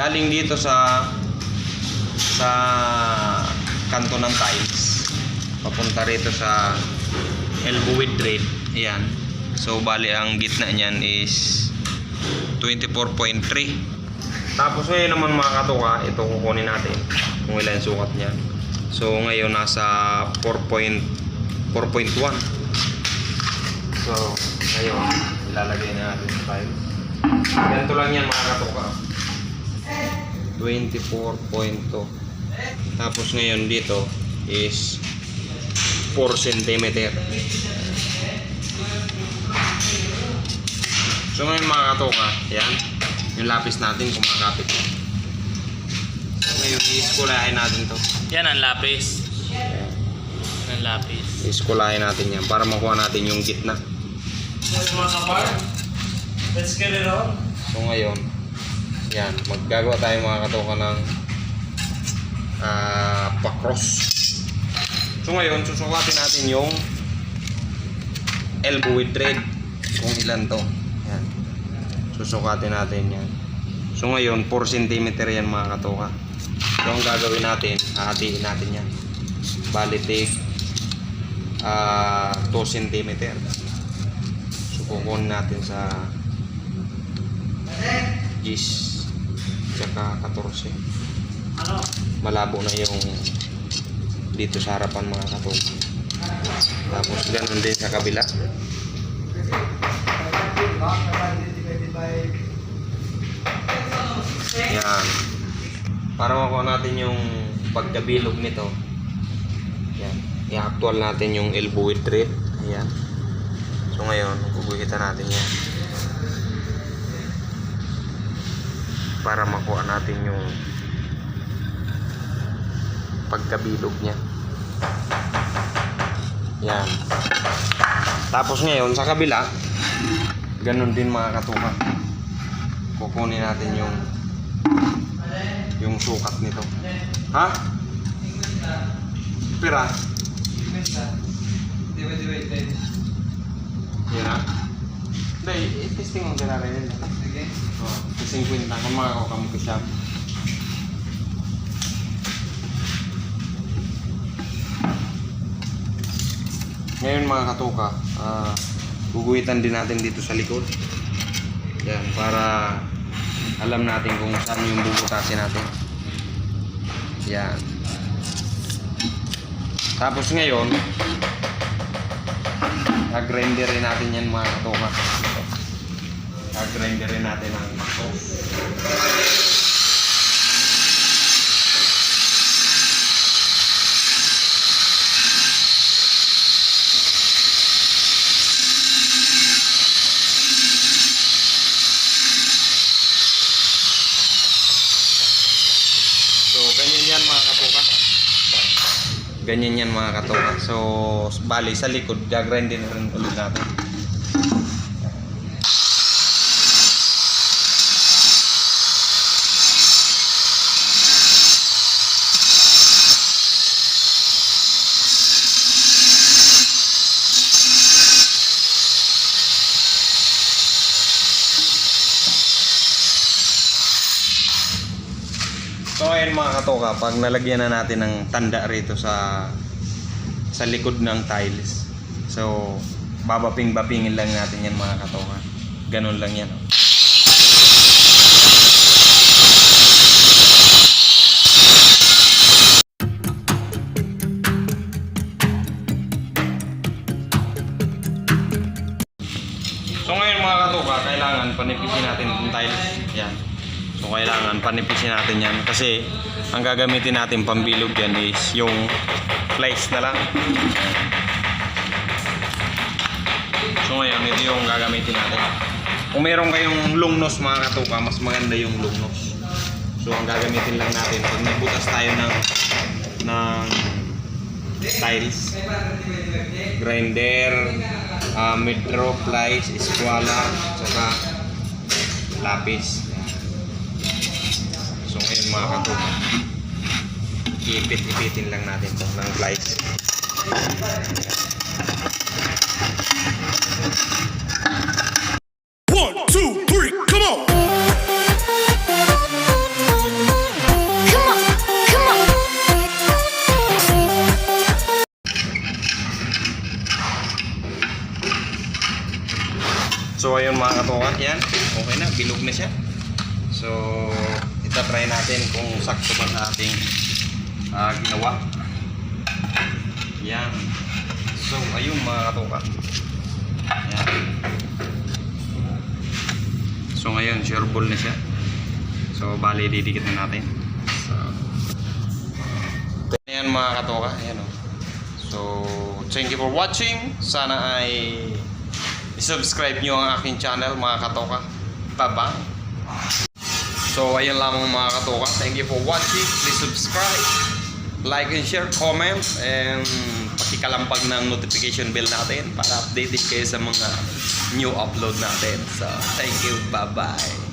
galing dito sa kanto ng tiles papunta rito sa elbow with thread. Ayan. So bali ang gitna niyan is 24.3. Tapos ngayon naman mga katuka, ito kukunin natin kung ilan yung sukat niya. So ngayon nasa 4.1. So ngayon ilalagay na natin sa tiles. Ganito lang yan mga katuka, 24.2. Tapos ngayon dito is 4 cm. So ngayon mga katuka, yan yung lapis natin kumakapit. So ngayon iiskulahin natin to. Yan ang lapis. Yan ang lapis. Iiskulahin natin yan para makuha natin yung gitna. Let's get it on. So ngayon, yan, maggagawa tayo mga katuka ng pa-cross. So ngayon, susukatin natin yung elbow with thread kung ilan to. Yan. Susukatin natin yan. So ngayon, 4 cm yan mga katuka. So ang gagawin natin, hahatiin natin yan. Balitig 2 cm. So kukunin natin sa 10 tsaka 14. Malabo na yung dito sa harapan mga katuka. Tapos ganun din sa kabila. Yan. Para makuha natin yung pagkabilog nito. Yan. I-actual natin yung elbow with thread. Ayan. So ngayon, guguhitan natin yan. Para makuha natin yung pagkabilog niya. Yan. Tapos ngayon sa kabila, ganun din mga katuka. Kukunin natin yung sukat nito. Ha? Pira? Yan ha? Hindi, testing mo kaya rin. Sige. Testing 50 kung makakaw mo siya. Ngayon mga katuka, guguhitan din natin dito sa likod. Yan, para alam natin kung saan yung bubutasin natin. Yan. Tapos ngayon, grinderin natin yan mga katuka. Grinderin natin ang sauce. Ganyan yan mga katuka. So bali sa likod gagrind din rin ulit natin. So ayun mga katuka, pag nalagyan na natin ng tanda rito sa likod ng tiles. So babaping-bapingin lang natin yan mga katuka. Ganun lang yan. So ngayon mga katuka, kailangan panipisin natin yung tiles. Yan. So kailangan panipisin natin yan kasi ang gagamitin natin pambilog yan is yung slice na lang. So ngayon ito yung gagamitin natin. Kung meron kayong long nose mga katuka, mas maganda yung long nose. So ang gagamitin lang natin pag nagbutas tayo ng tiles, grinder, midro, plies, eskwala, saka lapis. So ngayon mga katuka, ipit-ipitin lang natin ito ng plies. One, two, three, come on! katoka. Yan. Okay na. Bilog na siya. So, itatry natin kung sakto ba sa ating ginawa. Yan. So, ayun mga katoka. Yan. So, ngayon, sureball na siya. So, bali, didikit na natin. So, ayan mga katoka. Ayan o. So, thank you for watching. Sana ay i-subscribe nyo ang aking channel mga katoka. Bye-bye. So, ayun lamang mga katoka. Thank you for watching. Please subscribe, like and share, comment, and pakikalampag ng notification bell natin para updated kayo sa mga new upload natin. So, thank you. Bye-bye.